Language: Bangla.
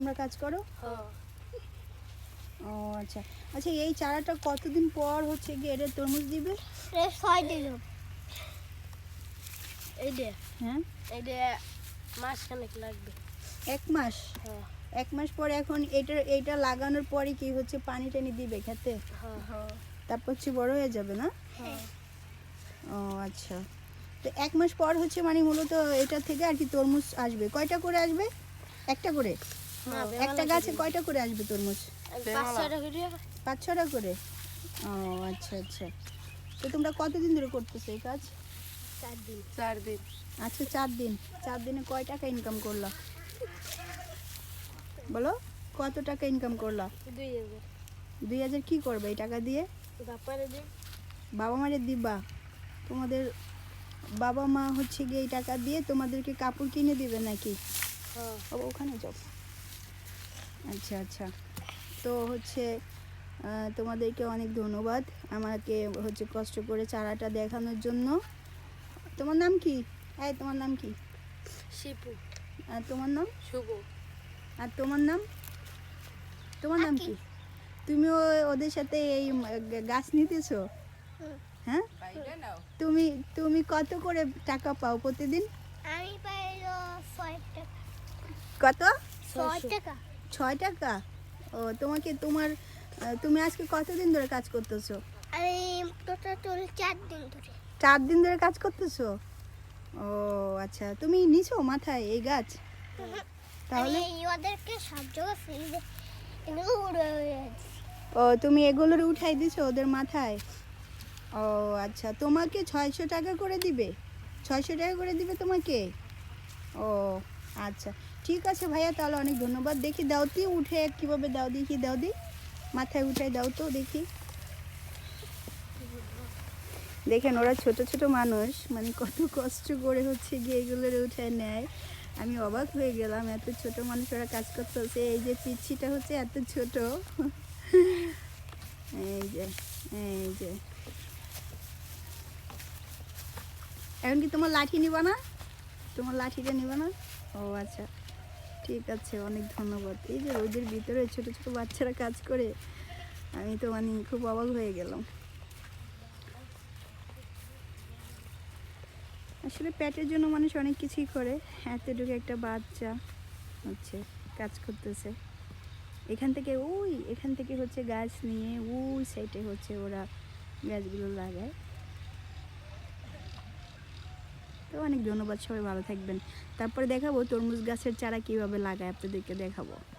তোমরা কাজ করো? হ্যাঁ। ও আচ্ছা আচ্ছা, এই চারাটা কতদিন পর হচ্ছে গিয়ে এটা তরমুজ দিবে? 6 দিন এই দে। হ্যাঁ, এই দে মাসখানেক লাগবে। 1 মাস। হ্যাঁ 1 মাস পরে এখন এটা লাগানোর পরে কি হচ্ছে পানি টানি দিবে খেতে? হ্যাঁ তারপর হচ্ছে বড় হয়ে যাবে না? হ্যাঁ। ও আচ্ছা, তো 1 মাস পর হচ্ছে মানে মূলত এটা থেকে আর কি তরমুজ আসবে। কয়টা করে আসবে? একটা করে? একটা গাছে কয়টা করে আসবে তরমুজ? 5-6টা করে। 5-6টা করে? ও আচ্ছা আচ্ছা, তো তোমরা কতদিন ধরে করতেছো এই কাজ? 4 দিন। আচ্ছা 4 দিন। 4 দিনে কয় টাকা ইনকাম করলা বলো? কত টাকা ইনকাম করলা? 2000। 2000 কি করবে এই টাকা দিয়ে? বাপারে দিন। বাবা মারে দিবা? তোমাদের বাবা মা হচ্ছে গিয়ে এই টাকা দিয়ে তোমাদেরকে কাপড় কিনে দিবে নাকি? হ্যাঁ। ওখানে যাও। আচ্ছা আচ্ছা, তো হচ্ছে তোমাদেরকে অনেক ধন্যবাদ আমাকে হচ্ছে কষ্ট করে চারাটা দেখানোর জন্য। তোমার নাম কি? তোমার নাম কি? শিপু। আর তোমার নাম? শুভ। আর তোমার নাম? তোমার নাম কি? তুমিও ওদের সাথে এই গাছ নিতেছো? হ্যাঁ, তুমি তুমি কত করে টাকা পাও প্রতিদিন? আমি পাই 6 টাকা। কত? 6 টাকা। 6 টাকা? ও, তুমি আজকে কতদিন ধরে কাজ করতেছো? আমি টোটাল 4 দিন ধরে। 4 দিন ধরে কাজ করতেছো? ও আচ্ছা, তুমি নিছো মাথায় এই গাছ? তাহলে ওদেরকে সাহায্য ফিরে এগুলো উড়ে গেছে। ও, তুমি এগুলোর উঠাই দিছো ওদের মাথায়? ও আচ্ছা, তোমাকে 600 টাকা করে দিবে? 600 টাকা করে দিবে তোমাকে? ও আচ্ছা, ঠিক আছে ভাইয়া, তাহলে অনেক ধন্যবাদ। দেখি দাও তি উঠে কিভাবে দাও, দেখি দাও দি, মাথায় উঠাই দাও তো দেখি। দেখেন ওরা ছোট ছোট মানুষ মানে কত কষ্ট করে হচ্ছে গিয়ে এগুলোর উঠায় নেয়। আমি অবাক হয়ে গেলাম, এত ছোট মানুষ ওরা কাজ করতেছে। এই যে পিচ্ছিটা হচ্ছে এত ছোট। এই যে এই যে, এখন কি তোমার লাঠি নিবা না? তোমার লাঠিটা নিবা না? ও আচ্ছা, ঠিক আছে, অনেক ধন্যবাদ। এই যে রোদের ভিতরে ছোট ছোট বাচ্চারা কাজ করে, আমি তো মানে খুব অবাক হয়ে গেলাম। আসলে পেটের জন্য মানুষ অনেক কিছুই করে। এতটুকু একটা বাচ্চা হচ্ছে কাজ করতেছে। এখান থেকে হচ্ছে গাছ নিয়ে ওই সাইডে হচ্ছে ওরা গাছগুলো লাগায়। তো অনেক ধন্যবাদ, সবাই ভালো থাকবেন। তারপরে দেখাবো তরমুজ গাছের চারা কিভাবে লাগায়, আপনাদেরকে দেখাবো।